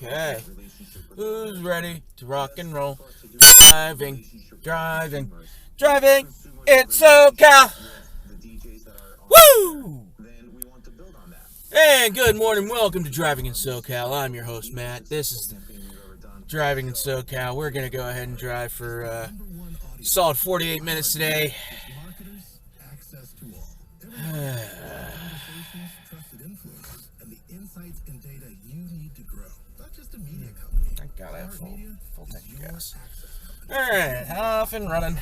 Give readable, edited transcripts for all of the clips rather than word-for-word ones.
Okay. Who's ready to rock and roll? Driving. It's SoCal. Woo! And good morning. Welcome to Driving in SoCal. I'm your host, Matt. This is Driving in SoCal. We're going to go ahead and drive for a solid 48 minutes today. Thank God I have full tank of gas. Alright, off and running.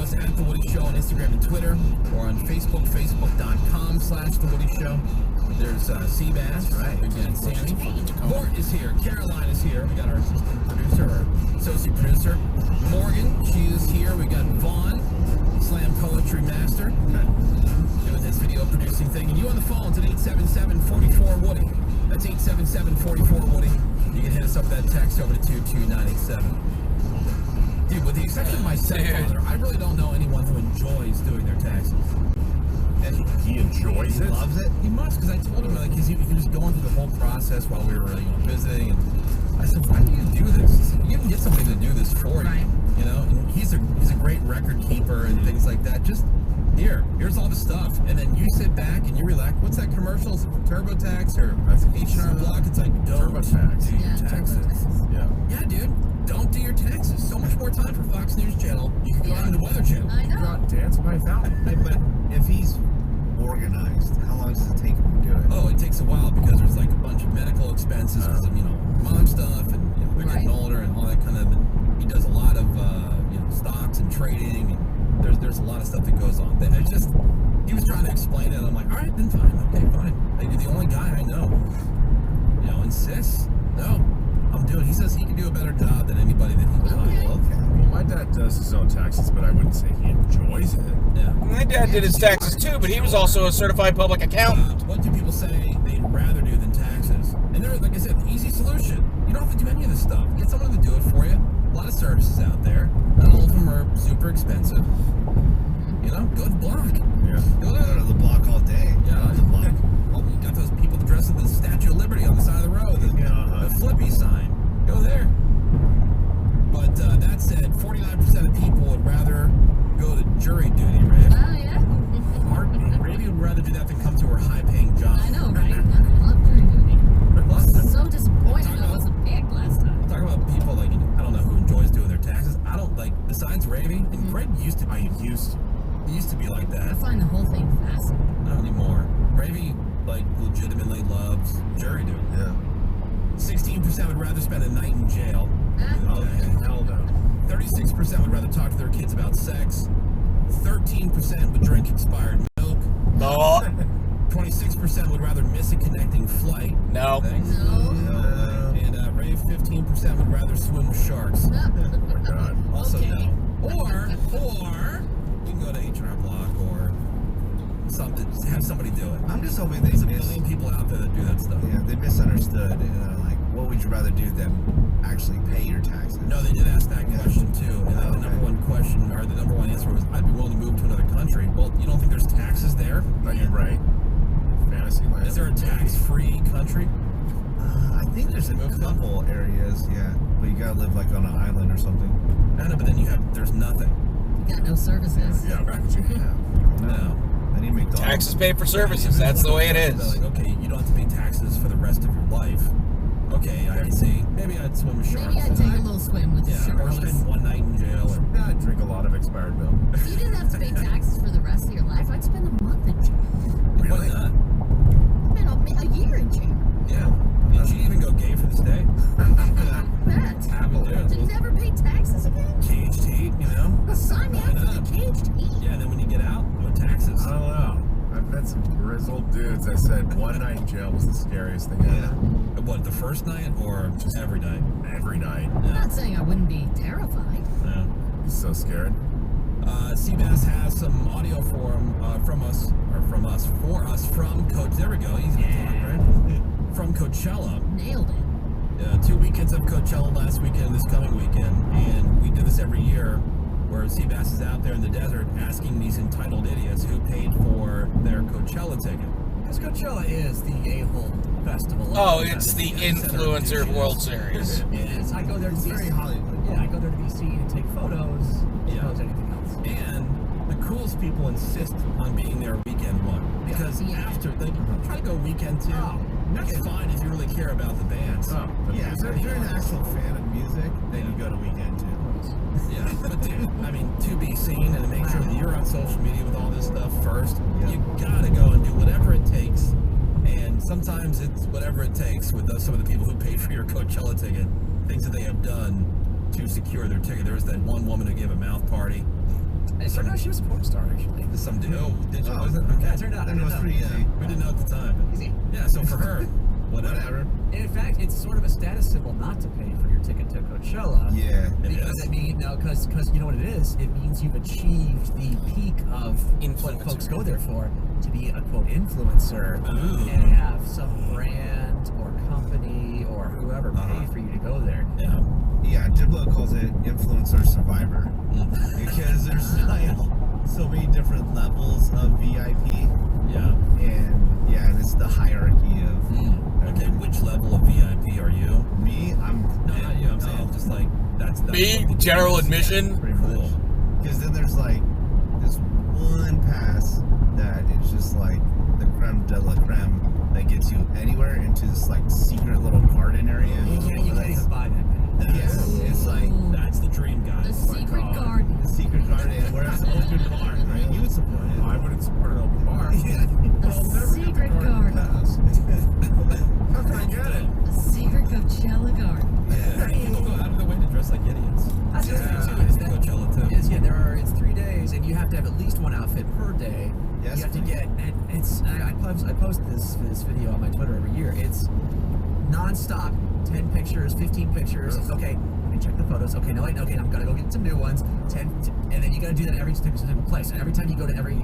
us at The Woody Show on Instagram and Twitter, or on Facebook, facebook.com/The Woody Show. There's Seabass, right? We got Sammy. Mort is here. Caroline is here. We got our assistant producer, or associate producer. Morgan, she is here. We got Vaughn, Slam Poetry Master, doing this video producing thing. And you on the phones at 877-44-WOODY. That's 877-44-WOODY. You can hit us up that text over to 22987. Dude, with the exception of my stepfather, I really don't know anyone who enjoys doing their taxes. And he enjoys it? He loves it? He must, because I told him, like, he was going through the whole process while we were visiting, and I said, why do you do this? He said, you can get somebody to do this for you, you know? And he's a great record keeper and things like that. Just, here's all the stuff, and then you sit back and you relax. What's that commercial? Is it for TurboTax or H&R Block? It's like, don't TurboTax. do your taxes. Yeah. Yeah, dude. Don't do your taxes. So much more time for Fox News Channel. You can go on the Weather Channel. I know. Go out and dance by a fountain. But if he's organized, how long does it take him to do it? Oh, it takes a while because there's like a bunch of medical expenses because of, mom stuff and they're getting older and all that kind of. And he does a lot of, stocks and trading and there's a lot of stuff that goes on. It's just, he was trying to explain it and I'm like, all right, then fine. Okay, fine. Like, you're the only guy I know, insists. No. He says he can do a better job than anybody that he can. Okay. Okay. Well, my dad does his own taxes, but I wouldn't say he enjoys it. Yeah. My dad did his taxes too, but he was also a certified public accountant. What do people say they'd rather do than taxes? And there's, like I said, the easy solution. You don't have to do any of this stuff. Get someone to do it for you. A lot of services out there. Not all of them are super expensive. Go to the block. Yeah. Go Go to the block all day. Yeah, the block. Well, you got those people dressed in the Statue of Liberty on the side of the road. The Flippy sign. Go there. But that said, 49% of people would rather go to jury duty, right? Oh, yeah. Maybe would rather do that than come to her high-paying job. I know, right? I love jury duty. So disappointed I wasn't picked last time. Talk about people like, I don't know who enjoys doing their taxes. I don't like, besides Ravy, and Greg used to be like that. I find the whole thing fascinating. Not anymore. Ravy, legitimately loves jury duty. Yeah. 16% would rather spend a night in jail. Okay, hell no. 36% would rather talk to their kids about sex. 13% would drink expired milk. No. 26% would rather miss a connecting flight. No. Thanks. No. And Ray, 15% would rather swim with sharks. Oh my God. Also Okay. no. Or we can go to H&R Block or something. Just have somebody do it. I'm just hoping There's a million people out there that do that stuff. Yeah, they misunderstood. Like, what would you rather do than actually pay your taxes? No, they did ask that question too, and the number one question, or the number one answer was, I'd be willing to move to another country. Well, you don't think there's taxes there? No, you're right. Fantasy land. Is there a tax-free country? I think there's a couple areas, yeah. But you gotta live like on an island or something. I know, but then there's nothing. You got no services. Yeah, right. No. I need McDonald's. Taxes pay for services. That's the way it is. Like, okay, you don't have to pay taxes for the rest of your life. Okay, I can see. Maybe I'd swim with sharks. Maybe I'd take a little swim with the Or sharks. spend one night in jail. Or, Yeah, I drink a lot of expired milk. If you didn't have to pay taxes for the rest of your life, I'd spend a month in jail. Why not? A year in jail. Yeah. Did you even go gay for this day? Matt, Absolutely. to never pay taxes again? Caged heat, Sign me up for the caged heat. Yeah, and then when you get out, no taxes. I don't know. I've met some grizzled dudes that said one night in jail was the scariest thing ever. What, the first night or just every night? Every night. I'm not saying I wouldn't be terrified. Yeah. So scared. Seabass has some audio from Coach. There we go. Easy to talk, right? From Coachella. Nailed it. 2 weekends of Coachella last weekend, this coming weekend, and we do this every year, where Seabass is out there in the desert asking these entitled idiots who paid for their Coachella ticket. Because Coachella is the a-hole festival. Oh, it's the influencer World Series. It is. I go there to It's very Hollywood. Yeah, I go there to be seen and take photos as well as anything else. And the coolest people insist on being there weekend one. Because after, try to go weekend two. That's fine if you really care about the bands. Oh, but Yeah, so if you're an actual fan of music, then you go to weekend too. Yeah, but dude, to be seen and to make sure that you're on social media with all this stuff first, you gotta go and do whatever it takes. And sometimes it's whatever it takes with some of the people who paid for your Coachella ticket, things that they have done to secure their ticket. There was that one woman who gave a mouth party. It turned out she was a porn star, actually. Some dude. Oh, did you? Oh, Was it? Yeah, Okay. it turned out. I It didn't was know. pretty easy. We didn't know at the time. Easy. Yeah, so for her, whatever. In fact, it's sort of a status symbol not to pay for your ticket to Coachella. Yeah. Because is. I mean, no, because you know what it is. It means you've achieved the peak of what Influencer. folks go there for, to be a quote influencer Ooh. and have some brand or company or whoever pay for you to go there. Yeah. Yeah, Diblo calls it influencer survivor because there's like so many different levels of VIP, Yeah. and it's the hierarchy of Okay, which level of VIP are you? me. I'm No, not you. I'm saying just like that's Me, general admission. pretty Cool. much. Because then there's like this one pass that is just like the creme de la creme that gets you anywhere into this like secret little garden area. You can't even buy that. Yeah, it's like That's the dream guy. The secret garden. the secret garden where it's an open bar, right? You would support it. I wouldn't support an open bar. Yeah. The secret garden. How can I get it? The secret Coachella garden. People go out of their way to dress like idiots. That's the thing too. Is that Coachella too. it's 3 days, and you have to have at least one outfit per day. Yes, you have to please. get, and it's I post this video on my Twitter every year. It's non-stop, 10 pictures, 15 pictures. Okay, let me check the photos. Okay, no, wait, okay, I'm gonna go get some new ones. 10, and then you gotta do that every single place. And every time you go to every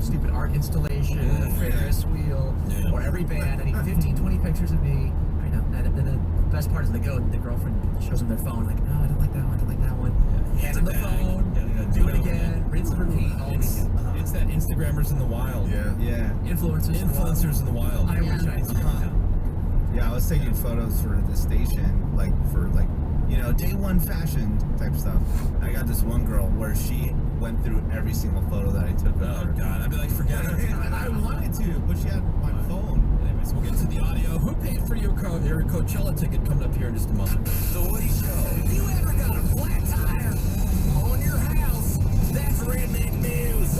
stupid art installation, Ferris wheel, or every band, I need 15, 20 pictures of me. I know. And then the best part is they go, and the girlfriend shows them their phone, like, oh, I don't like that one, I don't like that one. Hand them the phone, do it again, rinse and repeat all weekend. It's that Instagrammers in the wild. Yeah. Yeah. Influencers in the wild. I wish I saw Yeah, I was taking photos for the station, like for day one fashion type stuff. I got this one girl where she went through every single photo that I took of Oh her. God, I'd be like, forget it. I wanted to, but she had my phone. Anyways, we'll get to the audio. Who paid for your Coachella ticket coming up here in just a moment? The Woody Show. If you ever got a flat tire on your house, that's redneck news.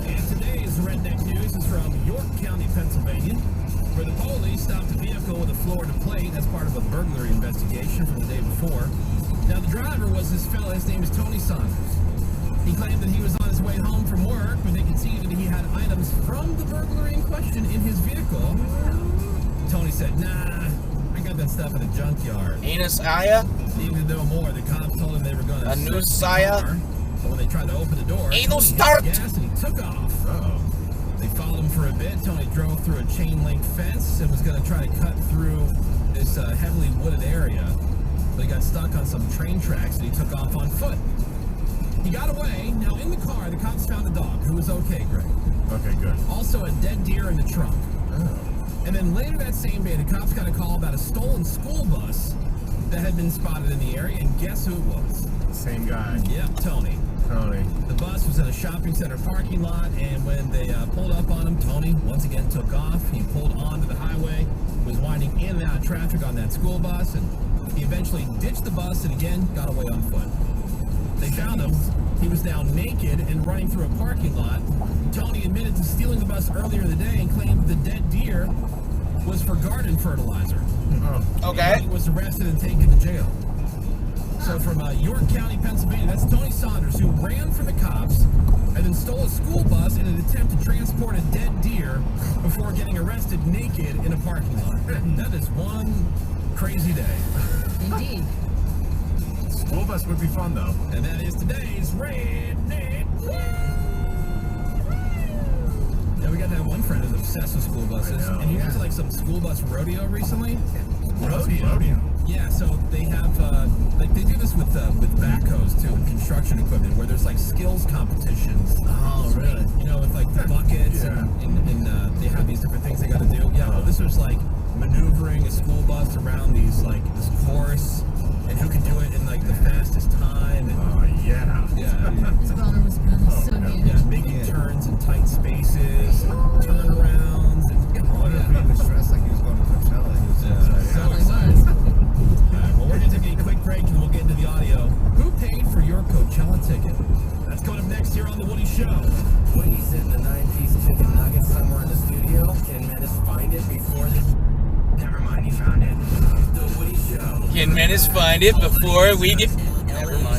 And today's Redneck News is from York County, Pennsylvania, where the police stopped a vehicle with a Florida plate as part of a burglary investigation from the day before. Now, the driver was this fella. His name is Tony Saunders. He claimed that he was on his way home from work when they could see that he had items from the burglary in question in his vehicle. Tony said, nah, I got that stuff in a junkyard. Anus Aya? Needed to know more. The cops told him they were going to A new search the Saya? car, but when they tried to open the door, Anal Tony hit start! gas and he took off. Uh-oh. They followed him for a bit. Tony drove through a chain link fence and was going to try to cut through this heavily wooded area. But he got stuck on some train tracks and he took off on foot. He got away. Now in the car, the cops found a dog who was okay, Greg. Okay, good. Also a dead deer in the trunk. Oh. And then later that same day, the cops got a call about a stolen school bus that had been spotted in the area, and guess who it was? Same guy. Yep, Tony. Tony. The bus was in a shopping center parking lot, and when they pulled up on him, Tony once again took off. He pulled onto the highway, was winding in and out of traffic on that school bus, and he eventually ditched the bus and again got away on foot. They found him. He was now naked and running through a parking lot. Tony admitted to stealing the bus earlier in the day and claimed the dead deer was for garden fertilizer. Oh. Okay. He was arrested and taken to jail. So from York County, Pennsylvania, that's Tony Saunders, who ran from the cops and then stole a school bus in an attempt to transport a dead deer before getting arrested naked in a parking lot. That is one crazy day. Indeed. School bus would be fun, though. And that is today's Redneck News. Yeah, we got that one friend who's obsessed with school buses. I know, And he went to yeah. like some school bus rodeo recently. Rodeo. Yeah, so they have like they do this with backhoes too, and construction equipment, where there's like skills competitions. Oh, really? You know, with like the buckets Yeah. and they have these different things they got to do. Yeah, well, this was like maneuvering a school bus around this course, and who can do it in like the fastest time. And, Oh, yeah. yeah, Connor was probably so huge. yeah, making turns in tight spaces, turnarounds, and I wonder if he was dressed like he was going to Coachella. He was Yeah. excited. So Probably excited. was. Alright, well, we're going to take a quick break and we'll get into the audio. Who paid for your Coachella ticket? That's coming up next here on The Woody Show. Woody's in the 9-piece chicken nugget somewhere in the studio. Can Menace find it before this? Never mind, he found it. The Woody Show. Can Menace find it before we get... Never mind.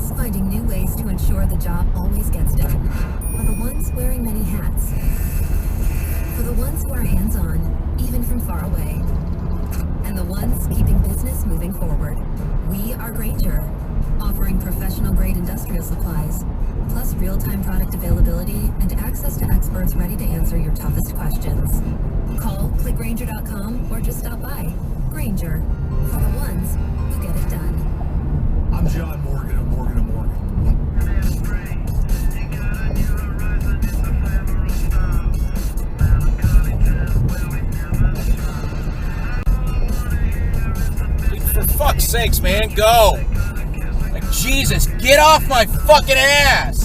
ones finding new ways to ensure the job always gets done are the ones wearing many hats. For the ones who are hands-on, even from far away. And the ones keeping business moving forward. We are Grainger, offering professional-grade industrial supplies, plus real-time product availability and access to experts ready to answer your toughest questions. Call, click Grainger.com, or just stop by. Grainger, for the ones who get it done. I'm John Morgan of Morgan & Morgan. For fuck's sakes, man, go! Like, Jesus, get off my fucking ass!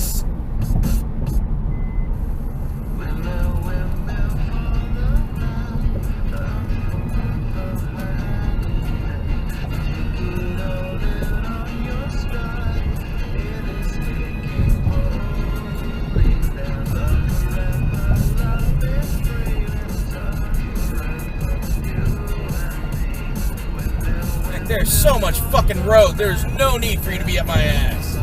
There's so much fucking road, there's no need for you to be up my ass.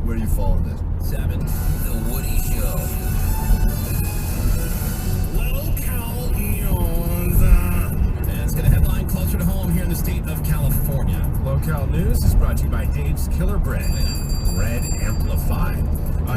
Where do you fall in this? 7. The Woody Show. Local news. And it's got a headline closer to home here in the state of California. Local News is brought to you by Dave's Killer Bread. Bread Amplified.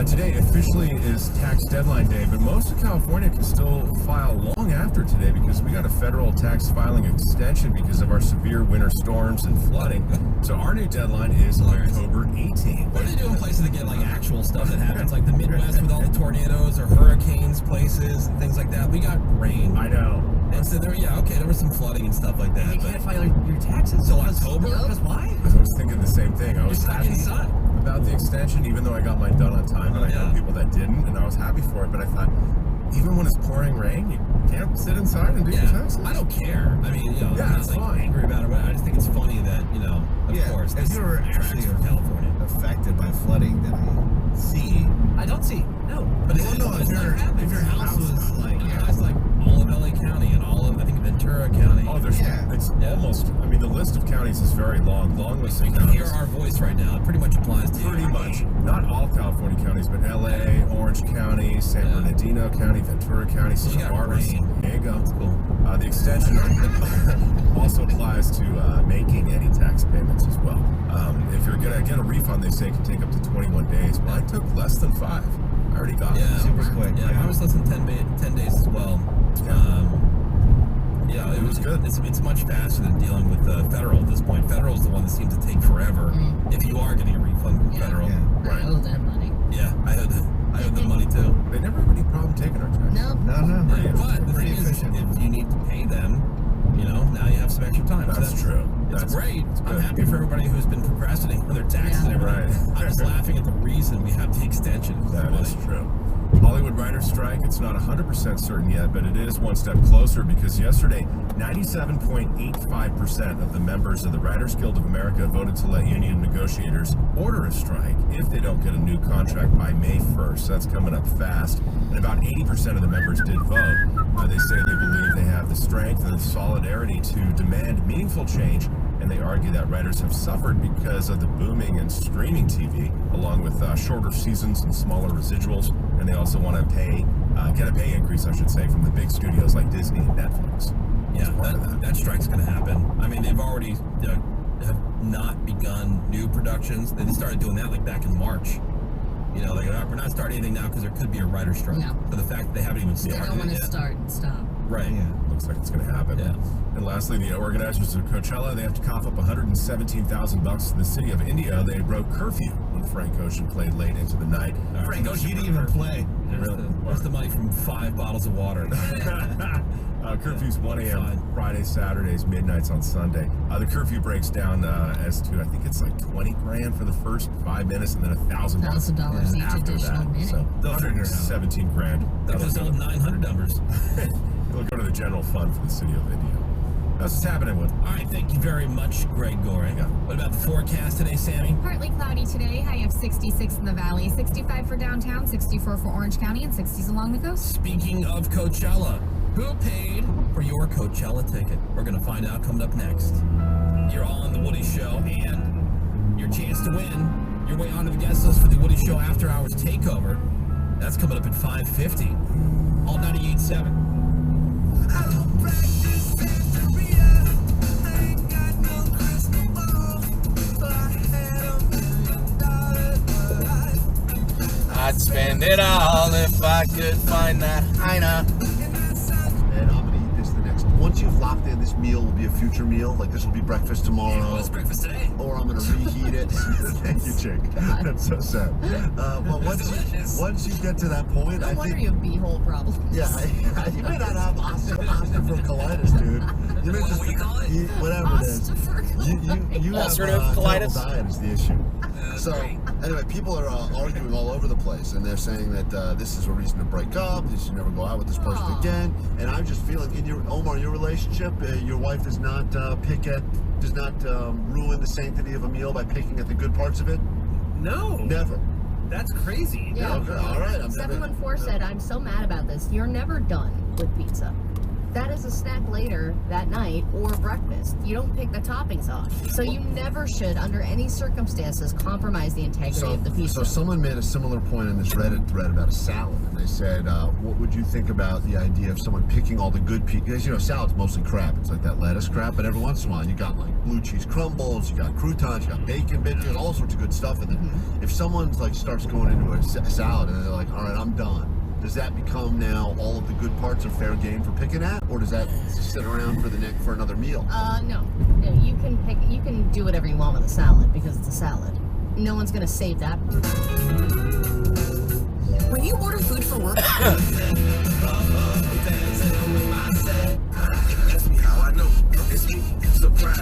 Today officially is tax deadline day, but most of California can still file long after today because we got a federal tax filing extension because of our severe winter storms and flooding. So our new deadline is October 18th. What do they do in places that get like actual stuff that happens, like the Midwest with all the tornadoes or hurricanes places and things like that? We got rain. I know. And so there was some flooding and stuff like that. You can't file your taxes till October? Because why? I was thinking the same thing. I was You're stuck happy inside. about the extension, even though I got mine done on time, and I know people that didn't, and I was happy for it. But I thought, even when it's pouring rain, you can't sit inside and do your taxes. I don't care. I mean, I'm not it's like fine. angry about it. I just think it's funny that of course, if this you're tracks actually for California. affected by flooding that I see. I don't see. No. But Well, no, if your house was like, it's like all of LA County and all of, I think, Ventura County. Oh, there's it's almost. I mean, the list of counties is very long list of You can counties. hear our voice right now. It pretty much applies to you. Pretty much, not all California counties, but LA, Orange County, San Bernardino County, Ventura County, So you Santa got Barbara. rain. There you go. That's cool. The extension also applies to making any tax payments as well. If you're gonna get a refund, they say it can take up to 21 days. Mine took less than 5. I already got it. Super quick. Yeah, mine was less than 10 days as well. Yeah, it was good. It's much faster than dealing with federal at this point. Federal is the one that seems to take forever if you are getting a refund from federal. I Right. owe them money. Yeah, I owed them money too. They never have any problem taking our checks. No. No. Yeah, but the thing is, efficient. if you need to pay them, now you have some extra time. So That's true. It's great. It's I'm good. happy for everybody who's been procrastinating on their taxes and everything. Right. I'm just laughing at the reason we have the extension. That is true. Hollywood writers' strike, it's not 100% certain yet, but it is one step closer because yesterday, 97.85% of the members of the Writers Guild of America voted to let union negotiators order a strike if they don't get a new contract by May 1st. That's coming up fast. And about 80% of the members did vote. They say they believe they have the strength and the solidarity to demand meaningful change, and they argue that writers have suffered because of the booming in streaming TV, along with shorter seasons and smaller residuals, and they also want to get a pay increase, I should say, from the big studios like Disney and Netflix. Yeah, that strike's going to happen. I mean, they've already have not begun new productions. They started doing that like back in March. We're not starting anything now because there could be a writer's strike. No. For the fact that they haven't even They started don't want it to yet. start and stop. Right. Yeah. Looks like it's going to happen. Yeah. And lastly, the organizers of Coachella, they have to cough up $117,000 to the city of India. They broke curfew when Frank Ocean played late into the night. Frank Ocean, he didn't even play. What's the money from 5 bottles of water? Curfew's 1 a.m. Fridays, Saturdays, midnights on Sunday. The curfew breaks down as to, I think it's like 20 grand for the first 5 minutes and then $1,000 $1,000 each after additional that. minute. So They'll figure it out. 17 grand. Those old 900 numbers. It'll go to the general fund for the city of India. That's what's happening with. All right, thank you very much, Greg Goring. What about the forecast today, Sammy? Partly cloudy today, high of 66 in the valley, 65 for downtown, 64 for Orange County, and 60s along the coast. Speaking of Coachella, who paid for your Coachella ticket? We're going to find out coming up next. You're all on The Woody Show, and your chance to win your way onto the guest list for the Woody Show After Hours Takeover. That's coming up at 5:50. All 98.7. I'd spend it all if I could find that hyena. And I'm gonna eat this the next. Once you've locked in, this meal will be a future meal. Like this will be breakfast tomorrow. What's breakfast today? Or I'm gonna reheat it. Thank you, chick. That's so sad. Well, once you get to that point, No I wonder think. you have beehole problems. Yeah, you may not have osteoporosis, dude. You may just What do you call it? whatever it is. You have Ulcerative colitis? terrible diet is the issue. So anyway, people are arguing all over the place, and they're saying that this is a reason to break up. You should never go out with this person again. And I'm just feeling in your relationship, your wife does not ruin the sanctity of a meal by picking at the good parts of it. No. Never. That's crazy. Yeah. Okay, all right. 714 said, I'm so mad about this. You're never done with pizza. That is a snack later that night or breakfast. You don't pick the toppings off. So you never should, under any circumstances, compromise the integrity of the pizza. So someone made a similar point in this Reddit thread about a salad, and they said, what would you think about the idea of someone picking all the good pieces? Because, salad's mostly crap. It's like that lettuce crap, but every once in a while, you got like blue cheese crumbles, you got croutons, you got bacon bits, you got all sorts of good stuff in there. If someone's like starts going into a salad and they're like, all right, I'm done. Does that become now all of the good parts are fair game for picking at, or does that sit around for another meal? No, you can do whatever you want with a salad because it's a salad. No one's gonna save that. When you order food for work, Ask me how I know. It's me, surprise.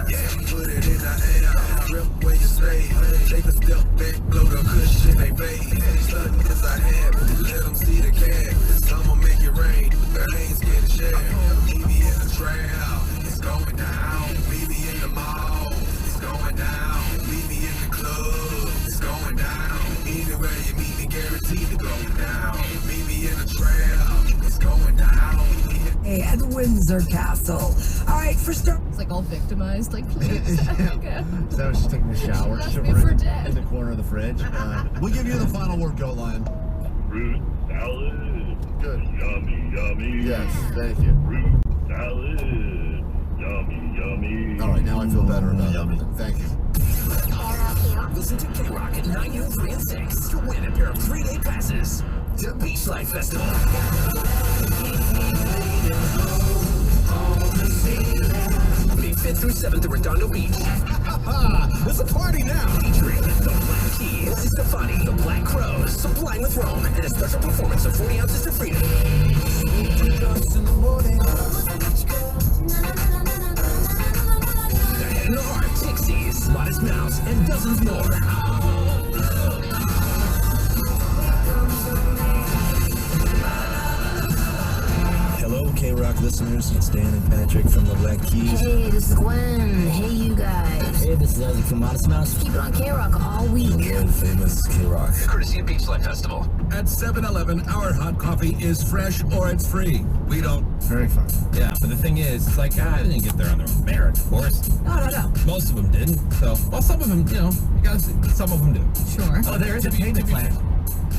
Put it in the air, rip where you stay. Take a step back, blow the cushion, they fade. Sudden as I had, let them see the can. I'ma make it rain, but I ain't scared to share. Meet me in the trail, it's going down. Meet me in the mall, it's going down. Meet me in the club, it's going down. Anywhere you meet me, guaranteed to go down. Meet me in the trail, it's going down. at Windsor Castle. All right, for start. It's like all victimized, like please. Okay. So I was just taking a shower, Left me shivering for dead. in the corner of the fridge. We'll give you the final word, Go Lion. Fruit salad. Good. Yummy, yummy. Yes, thank you. Fruit salad. Yummy, yummy. All right, now I feel better about everything. Thank you. Listen to K-Rock at 9, 3, and 6 to win a pair of 3-day passes to Beach Life Festival. 7th at Redondo Beach. It's a party now. Featuring the Black Keys, Stefani, the Black Crows, Sublime with Rome, and a special performance of 40 Ounces to Freedom. The Head and the Heart, Tixies, Modest Mouse, and dozens more. Hello, K-Rock listeners. It's Dan and Patrick from the Black Keys. Hey, this is Gwen. Hey, you guys. Hey, this is Isaac from Modest Mouse. Keep it on K-Rock all week. World famous K-Rock. Courtesy of Beachlight Festival. At 7-Eleven, our hot coffee is fresh or it's free. We don't. Very fun. Yeah, but the thing is, it's like, I didn't get there on their own merit, of course. No. Most of them didn't. So, well, some of them, you gotta see, some of them do. Sure. Oh, there is a payment plan.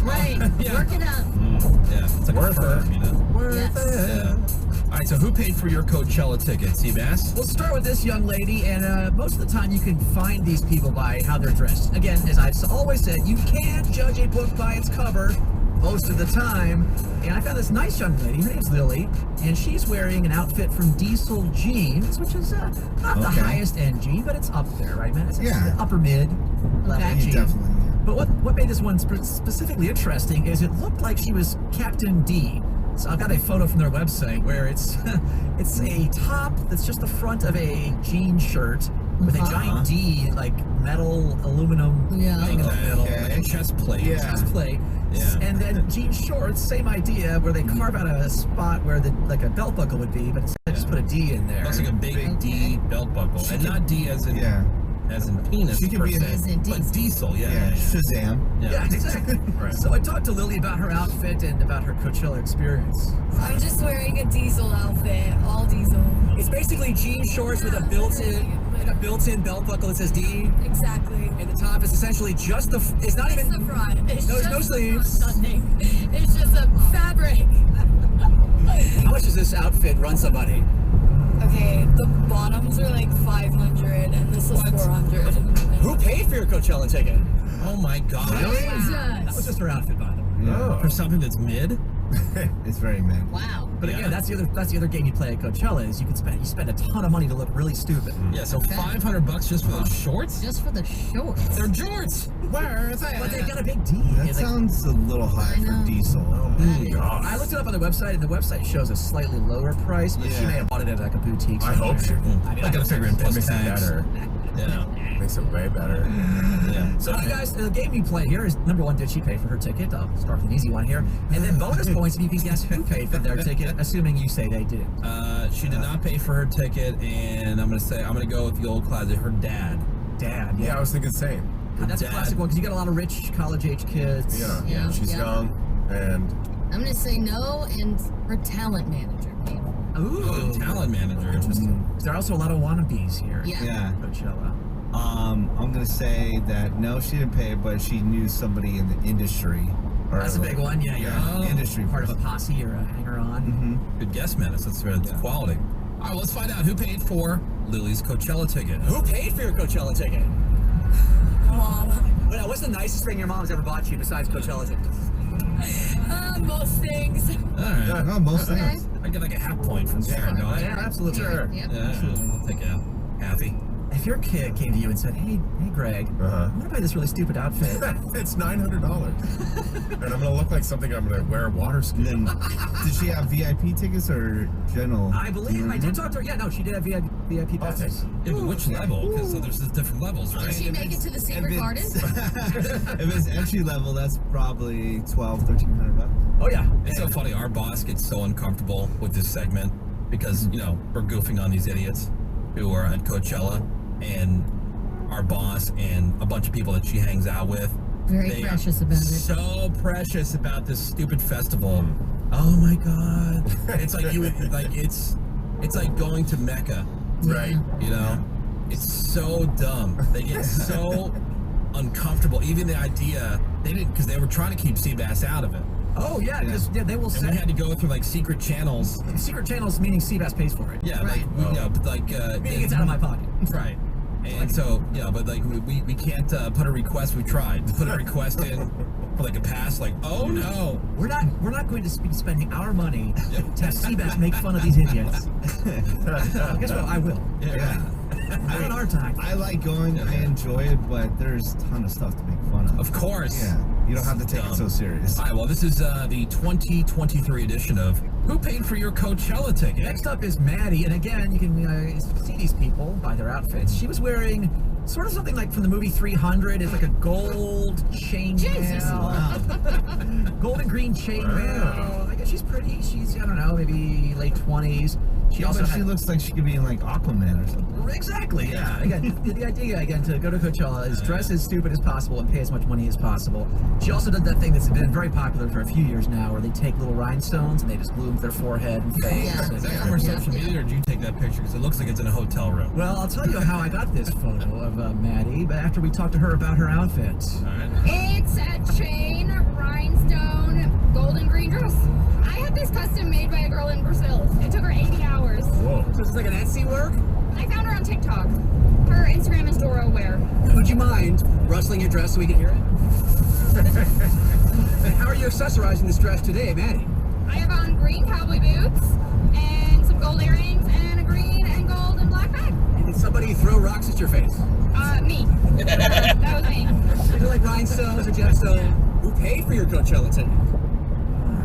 Right. Yeah. Work it out. Yeah, it's like Worth a firm, Yes. Yeah. All right, so who paid for your Coachella ticket, Seabass? We'll start with this young lady, and most of the time you can find these people by how they're dressed. Again, as I've always said, you can't judge a book by its cover most of the time. And I found this nice young lady, her name's Lily, and she's wearing an outfit from Diesel Jeans, which is not the highest end jean, but it's up there, right, man? It's upper mid level jean. Definitely. But what made this one specifically interesting is it looked like she was Captain D. So I've got a photo from their website where it's it's a top that's just the front of a jean shirt with a giant D, like metal aluminum thing in the middle, And chest plate. chest plate. Yeah. And then jean shorts, same idea, where they carve out a spot where like a belt buckle would be, but instead just put a D in there. Looks like a big D belt buckle, and not D as in penis. She could be but diesel. Shazam. Yeah, exactly. Right. So I talked to Lily about her outfit and about her Coachella experience. I'm just wearing a diesel outfit, all diesel. It's basically jean shorts with a built-in belt buckle that says D. Exactly. And the top is essentially just it's not even the front. It's no just sleeves. Nothing. It's just a fabric. How much does this outfit run somebody? Okay, the bottoms are like 500 and this is 400. Who paid for your Coachella ticket? Oh my God! That was just her outfit, by the way. Yeah. For something that's mid. It's very mid. Wow. But again, that's the other game you play at Coachella is you spend a ton of money to look really stupid. Yeah, so $500 just for those shorts? Just for the shorts. They're jorts. Where is that? But they got a big D. That sounds a little high for diesel. I looked it up on the website, and the website shows a slightly lower price, but she may have bought it at like a boutique. I hope she. I gotta figure in plus makes it tax. better. Yeah. Makes it way better. Yeah. So you guys, the game you play here is number one, did she pay for her ticket? I'll start with an easy one here. And then bonus points if you can guess who paid for their ticket, assuming you say they did. She did not pay for her ticket, and I'm gonna go with the old classic, her dad. Dad. Yeah, I was thinking the same. That's a classic one because you got a lot of rich college-age kids. Yeah. She's young, and I'm gonna say no, and her talent manager paid. Ooh, talent manager. Interesting. There are also a lot of wannabes here. Yeah. Coachella. I'm gonna say that no, she didn't pay, but she knew somebody in the industry. Or That's a big one. Yeah, you're industry part of a posse or a hanger-on. Mm-hmm. Good guess, Menace. That's quality. All right, let's find out who paid for Lily's Coachella ticket. Who paid for your Coachella ticket? Mom. Well, now, what's the nicest thing your mom's ever bought you besides Coachella tickets? Most things. All right. Oh, most things. I get like a half point from Sarah, don't I? Yeah, absolutely. Sure. Yep. Yeah, I'll take a halfie. If your kid came to you and said, hey, Greg, I'm going to buy this really stupid outfit. it's $900. And I'm gonna look like something I'm gonna wear water ski. Then, did she have VIP tickets or general? I believe I did talk to her. Yeah, no, she did have VIP passes. Yeah, but which level? Because there's different levels, right? Did she make it to the secret garden? If it's entry level, that's probably $1,200-$1,300. Oh yeah. It's so funny. Our boss gets so uncomfortable with this segment because we're goofing on these idiots who are at Coachella, and our boss and a bunch of people that she hangs out with. Very precious about it. So precious about this stupid festival. Oh my God! It's like it's like going to Mecca, right? It's so dumb. They get so uncomfortable. Even the idea because they were trying to keep Seabass out of it. Oh yeah, because they will say we had to go through like secret channels. Secret channels meaning Seabass pays for it. Yeah, right. Meaning it's out of my pocket. Right. And so, but like we can't put a request. We tried to put a request in for like a pass. Like, oh no, we're not going to be spending our money to have Seabass make fun of these idiots. Guess what? I will. Yeah. Not on our time. I like going. I enjoy it, but there's a ton of stuff to make fun of. Of course. Yeah. You don't have to take it so serious. All right, well, this is the 2023 edition of Who Paid for Your Coachella Ticket? Next up is Maddie, and again, you can see these people by their outfits. She was wearing sort of something like from the movie 300. It's like a gold chainmail. Gold and green chainmail. I guess she's pretty. She's, I don't know, maybe late 20s. She she looks like she could be in like Aquaman or something. Exactly, yeah. Again, the idea, again, to go to Coachella is dress as stupid as possible and pay as much money as possible. She also did that thing that's been very popular for a few years now where they take little rhinestones and they just glue them to their forehead and face. Yeah. Is that from her social media, or did you take that picture? Because it looks like it's in a hotel room. Well, I'll tell you how I got this photo of Maddie, but after we talked to her about her outfit. All right. It's a chain, rhinestone, gold and green dress. I had this custom made by a girl in Brazil. It took her 80 hours. Whoa. So this is like an Etsy work? I found her on TikTok. Her Instagram is Dora Wear. Would you mind rustling your dress so we can hear it? And how are you accessorizing this dress today, Maddie? I have on green cowboy boots and some gold earrings and a green and gold and black bag. And did somebody throw rocks at your face? Me. That was me. Is it like rhinestones or gemstones? Who paid for your Coachella ticket?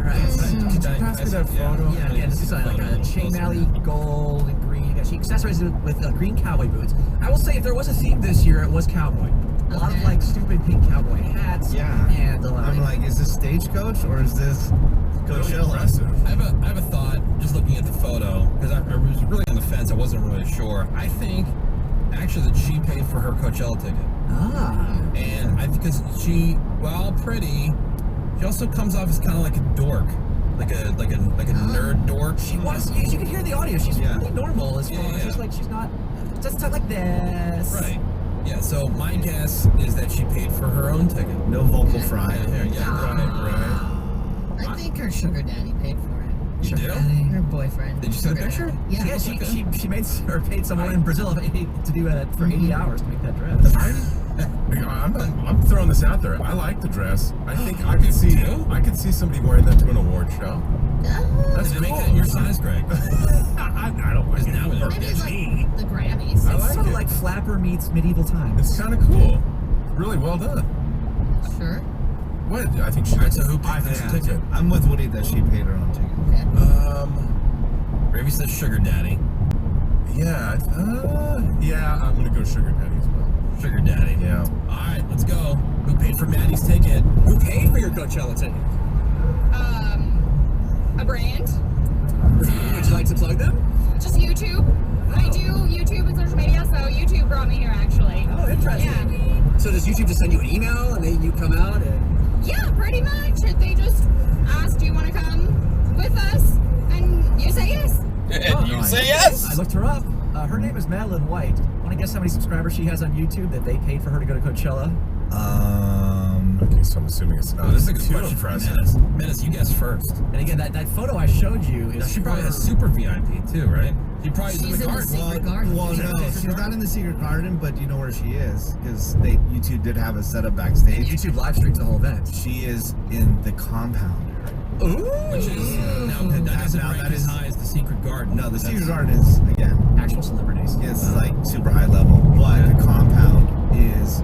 Alright. Did you pass me that photo? Yeah, again, this is like a chainmail gold and green. She accessorized it with green cowboy boots. I will say, if there was a theme this year, it was cowboy. A lot of like stupid pink cowboy hats. Yeah. And I'm like, is this Stagecoach or is this Coachella? I have a thought just looking at the photo, because I was really on the fence. I wasn't really sure. I think actually that she paid for her Coachella ticket. And I think because she, while pretty, she also comes off as kind of like a dork, like a nerd dork. She was. You can hear the audio. She's pretty normal as far as she's not. Just talk like this. Right. Yeah. So my guess is that she paid for her own ticket. No vocal fry. Right. I think her sugar daddy paid for it. You do? Her boyfriend. Did you see the picture? Yeah. She paid someone in Brazil to do it for 80 hours to make that dress. I'm throwing this out there. I like the dress. I think I could see somebody wearing that to an award show. That's cool. Make that your size, Greg. I don't like it. Now Maybe it's like the Grammys. I like sort of it. like Flapper meets medieval times. It's kind of cool. Really well done. Sure. What? I think she Alright, so who paid for the ticket? I'm with Woody that she paid her own ticket. Ravi says sugar daddy. Yeah. I'm gonna go sugar daddy as well. Sugar daddy. Yeah. Alright, let's go. Who paid for Maddie's ticket? Who paid for your Coachella ticket? A brand. Would you like to plug them? Just YouTube. I do YouTube and social media, so YouTube brought me here actually. Oh, interesting. Yeah. So does YouTube just send you an email and then you come out and... Yeah, pretty much. They just ask, do you want to come with us? And you say yes. You say yes? I looked her up. Her name is Madeline White. Want to guess how many subscribers she has on YouTube that they paid for her to go to Coachella? Okay, so I'm assuming it's not. This is a good question for us. Menace, you guess first. And again, that photo I showed you is... She probably has super VIP too, right? She probably is in the garden. secret garden. Well, no, she's not in the secret garden, but you know where she is because YouTube did have a setup backstage. And YouTube live streams the whole event. She is in the compound area. Ooh! Which is that doesn't rank as high as the secret garden. No, the secret garden is again actual celebrities. It's like super high level, but the compound is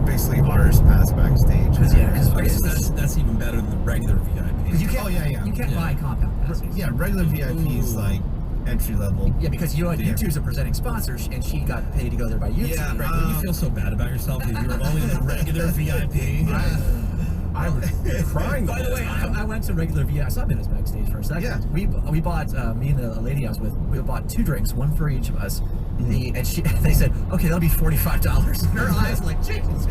basically ours past backstage. That's even better than the regular VIP. You can't, You can't buy compound passes. Yeah, regular VIP is like entry level. Yeah, because YouTube's a presenting sponsor, and she got paid to go there by YouTube. Yeah, Greg, you feel so bad about yourself because you were only in the regular VIP. I was crying. By the way, I went to regular VIP. I saw Menace backstage for a second. Yeah. We bought, me and the lady I was with, we bought 2 drinks, one for each of us. And they said, okay, that'll be $45. And her eyes were like, Jesus.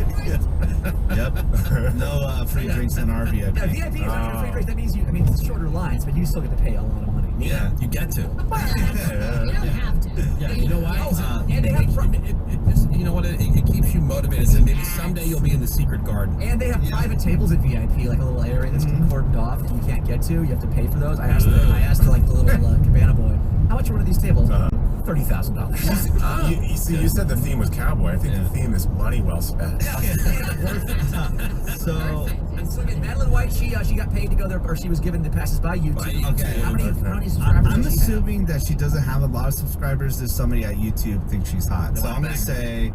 Yep. No free drinks in our VIP. Yeah, VIP is not free drinks. That means it's shorter lines, but you still get to pay a lot of money. Yeah, you get to. You don't have to. Yeah, you know why? And it just, you know what? It keeps you motivated. And maybe someday you'll be in the secret garden. And they have private tables at VIP, like a little area that's cordoned off that you can't get to. You have to pay for those. I asked the little cabana boy, how much are one of these tables? $30. $30,000. You see, you said the theme was cowboy. I think the theme is money well spent. So again, Madeline White, she got paid to go there, or she was given the passes by YouTube. Okay. How many subscribers I'm does she have? assuming that she doesn't have a lot of subscribers. There's somebody at YouTube thinks she's hot. So I'm gonna say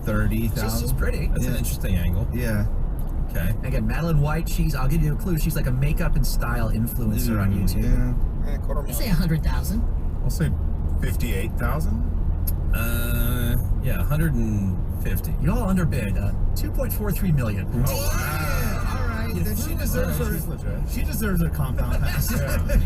30,000. She's pretty. That's an interesting angle. Yeah. Okay. Again, Madeline White, I'll give you a clue. She's like a makeup and style influencer on YouTube. Yeah. I say 100,000. I'll say 58,000. Yeah, 150. You all underbid. 2.43 million. All right. Then she deserves her compound pass. I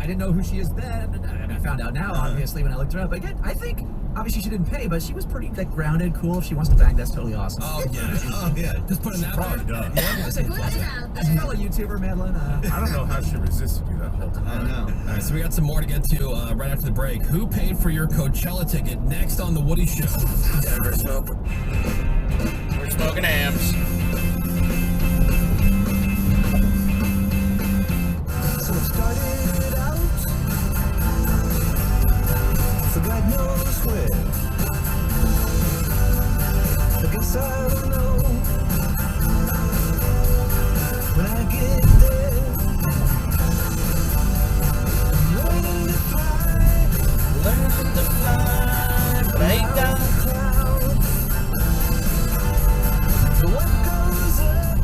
didn't know who she is then. I found out now, obviously, when I looked her up. But again, I think obviously she didn't pay, but she was pretty grounded, cool. If she wants to bang, that's totally awesome. Oh yeah. Just putting that Probably does. As a fellow YouTuber, Madeline. I don't know how she resisted you that whole time. I know. All right, so we got some more to get to right after the break. Who paid for your Coachella ticket? Next on the Woody Show. We're smoking hams. So it started out for God knows where. I guess I don't know when I get there. Learning to fly, but I ain't done. What goes up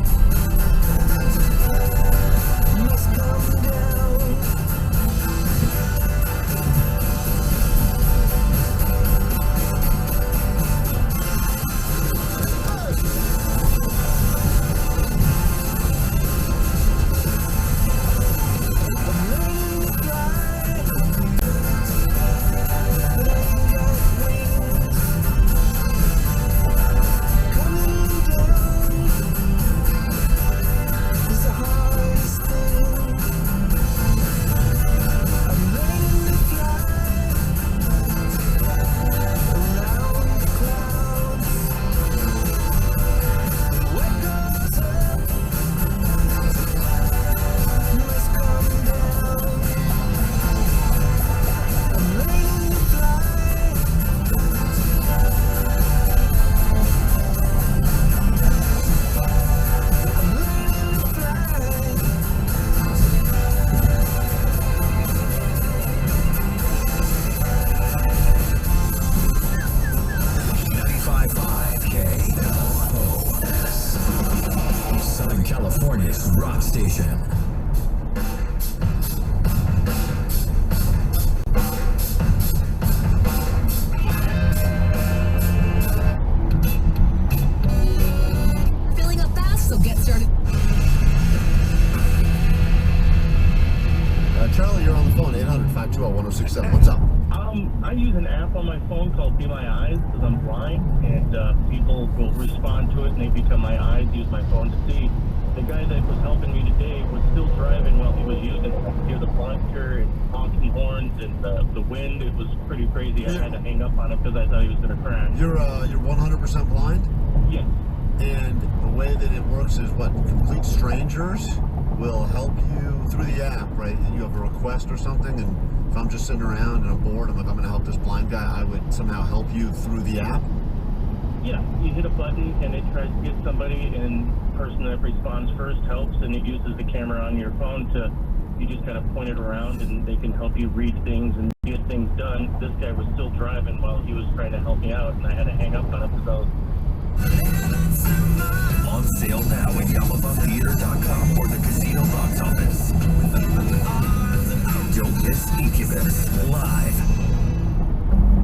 must come down. I'm learning to fly, but I ain't got wings. Coming down is the hardest thing. I'm learning to fly around the clouds. What goes up must come down. I'm learning to fly. I'm learning to fly. 95.5 KLOS, Southern California's rock station. Filling up fast, so get started. Charlie, you're on the phone. 800-520-1067. What's up? I use an app on my phone called Be My Eyes because I'm blind, and people will respond to it and they become my eyes, use my phone to see. The guy that was helping me today was still driving while he was using it. I could hear the blinker and honking horns and the wind. It was pretty crazy. I had to hang up on him because I thought he was going to crash. You're 100% blind? Yes. And the way that it works is what? Complete strangers will help you through the app, right? You have a request or something, and if I'm just sitting around and I'm bored, I'm like, I'm going to help this blind guy, I would somehow help you through the app? Yeah, you hit a button and it tries to get somebody, and the person that responds first helps, and it uses the camera on your phone to, you just kind of point it around and they can help you read things and get things done. This guy was still driving while he was trying to help me out, and I had to hang up on him because I was... On sale now at YamahaTheater.com or the casino box office. Don't miss Incubus live.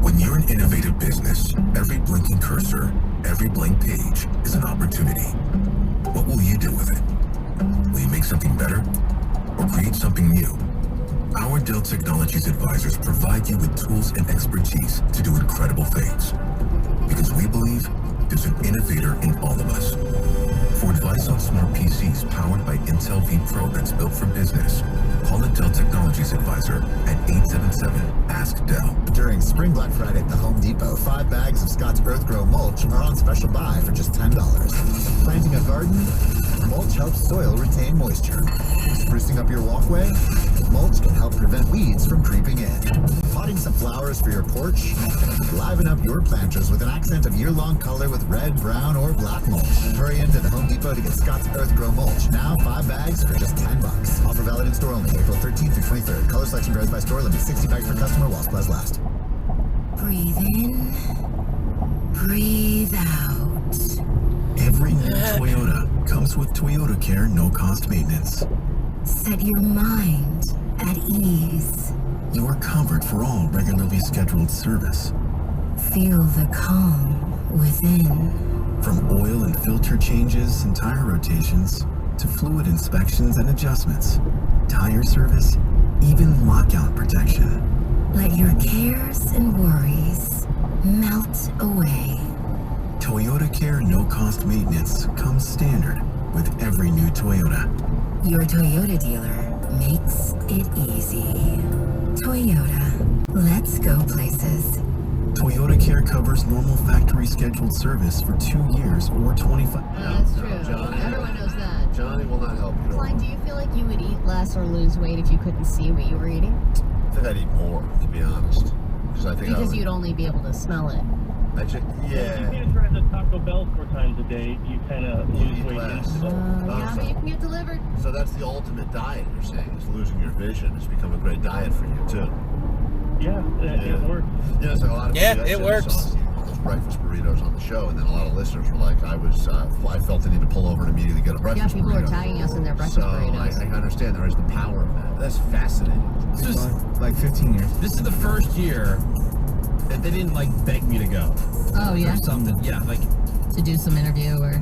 When you're an innovative business, every blinking cursor, every blank page is an opportunity. What will you do with it? Will you make something better or create something new? Our Dell Technologies advisors provide you with tools and expertise to do incredible things. Because we believe there's an innovator in all of us. For advice on smart PCs powered by Intel V Pro that's built for business, call a Dell Technologies advisor at 877-ASK-DELL. During Spring Black Friday at the Home Depot, 5 bags of Scott's Earthgrow mulch are on special buy for just $10. Planting a garden, mulch helps soil retain moisture. Sprucing up your walkway, mulch can help prevent weeds from creeping in. Potting some flowers for your porch? Liven up your planters with an accent of year-long color with red, brown, or black mulch. Hurry into the Home Depot to get Scott's Earth Grow Mulch. Now 5 bags for just $10. Offer valid in store only April 13th through 23rd. Color selection varies by store. Limit 60 bags per customer while supplies last. Breathe in. Breathe out. Every new Toyota comes with Toyota Care no-cost maintenance. Set your mind at ease. Your comfort for all regularly scheduled service. Feel the calm within. From oil and filter changes and tire rotations to fluid inspections and adjustments, tire service, even lockout protection. Let your cares and worries melt away. Toyota Care no-cost maintenance comes standard with every new Toyota. Your Toyota dealer makes it easy. Toyota, let's go places. Toyota Care covers normal factory scheduled service for 2 years or 25. That's true. Everyone knows that. Johnny will not help you. Klein, do you feel like you would eat less or lose weight if you couldn't see what you were eating? I think I'd eat more, to be honest. Because you'd only be able to smell it. If you can't drive the Taco Bell 4 times a day, you kind of lose weight. Yeah, but you can get delivered. So that's the ultimate diet, you're saying, is losing your vision. It's become a great diet for you, too. Yeah, it works. Yeah, so a lot of people, it works. Those breakfast burritos on the show, and then a lot of listeners were like, I felt the need to pull over and immediately get a breakfast burrito. Yeah, people are tagging us in their breakfast burritos. So I understand there is the power of that. That's fascinating. This is like 15 years. This is the first year that they didn't like beg me to go. Oh, yeah? Or something. Yeah, like To do some interview or...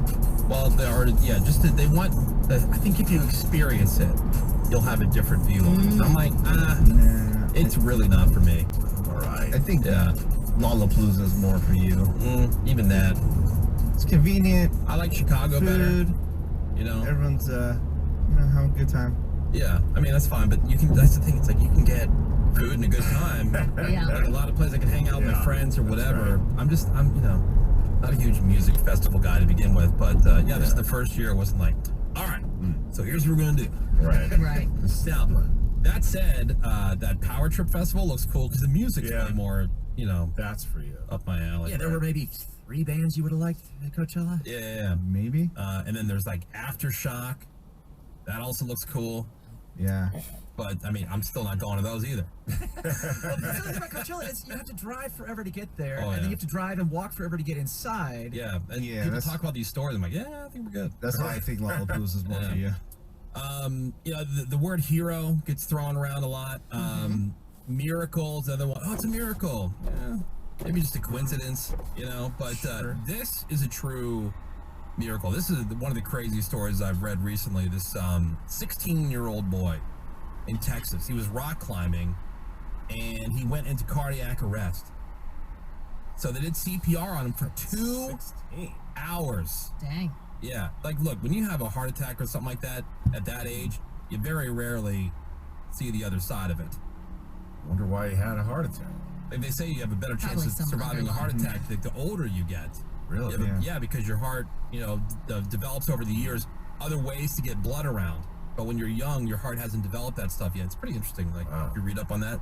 Well, they want, I think if you experience it, you'll have a different view on it. I'm like, it's really not for me. All right. I think Lollapalooza is more for you. Even that. It's convenient. I like Chicago better. You know, everyone's having a good time. Yeah, I mean that's fine, but you can. That's the thing. It's like you can get food and a good time. Yeah. Like a lot of places I can hang out with my friends or whatever. Right. I'm not a huge music festival guy to begin with, but this is the first year. It wasn't like, all right, so here's what we're gonna do. Right. Right. Now, that said, that Power Trip Festival looks cool because the music's way more, that's for you, up my alley. Yeah, there were maybe 3 bands you would have liked at Coachella. Yeah, maybe. And then there's like Aftershock. That also looks cool. Yeah. But I mean, I'm still not going to those either. Well, the thing about Coachella is you have to drive forever to get there, and then yeah. you have to drive and walk forever to get inside. Yeah, and people talk about these stories. I'm like, I think we're good. That's why I think Lollapalooza is more for you. The word hero gets thrown around a lot. Miracles, the other one. Oh, it's a miracle. Yeah, maybe just a coincidence, But this is a true miracle. This is one of the crazy stories I've read recently. This 16-year-old boy in Texas. He was rock climbing, and he went into cardiac arrest. So they did CPR on him for 2 hours. Dang. Yeah, like look, when you have a heart attack or something like that at that age, you very rarely see the other side of it. Wonder why he had a heart attack. Like they say you have a better chance Probably of some surviving a heart underlying- attack the older you get. Really? Yeah, because your heart, develops over the years other ways to get blood around. But when you're young, your heart hasn't developed that stuff yet. It's pretty interesting, like, if you read up on that.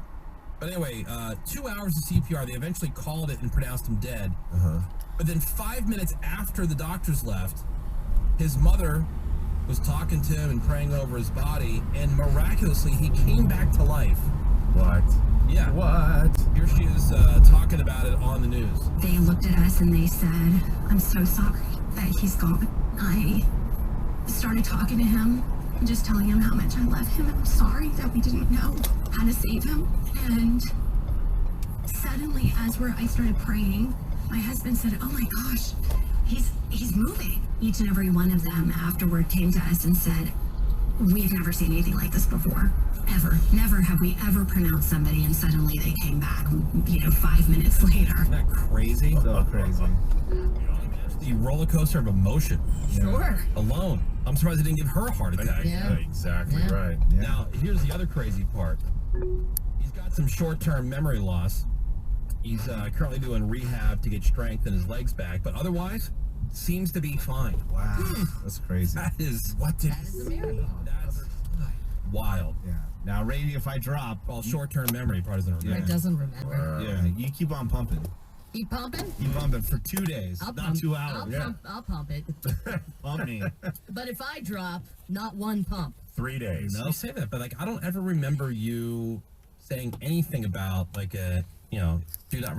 But anyway, 2 hours of CPR, they eventually called it and pronounced him dead. But then 5 minutes after the doctors left, his mother was talking to him and praying over his body, and miraculously, he came back to life. What? Yeah. What? Here she is talking about it on the news. They looked at us and they said, I'm so sorry that he's gone. I started talking to him, just telling him how much I love him. I'm sorry that we didn't know how to save him. And suddenly, as I started praying, my husband said, oh my gosh, he's moving. Each and every one of them afterward came to us and said, we've never seen anything like this before. Ever. Never have we ever pronounced somebody and suddenly they came back, 5 minutes later. Isn't that crazy? So crazy. The roller coaster of emotion. Sure. Alone. I'm surprised they didn't give her a heart attack. Yeah. Exactly Yeah. right. Yeah. Now, here's the other crazy part. He's got some short-term memory loss. He's currently doing rehab to get strength in his legs back, but otherwise, seems to be fine. Wow. That's crazy. That is That is a miracle. That's wild. Yeah. Now, Rainy, if I drop... Well, short-term memory probably doesn't remember. It doesn't remember. Yeah, you keep on pumping. Keep pumping? Keep pumping for 2 days, I'll not pump, 2 hours. I'll pump it. Pump me. But if I drop, not one pump. 3 days. You say that, but like I don't ever remember you saying anything about like a, do not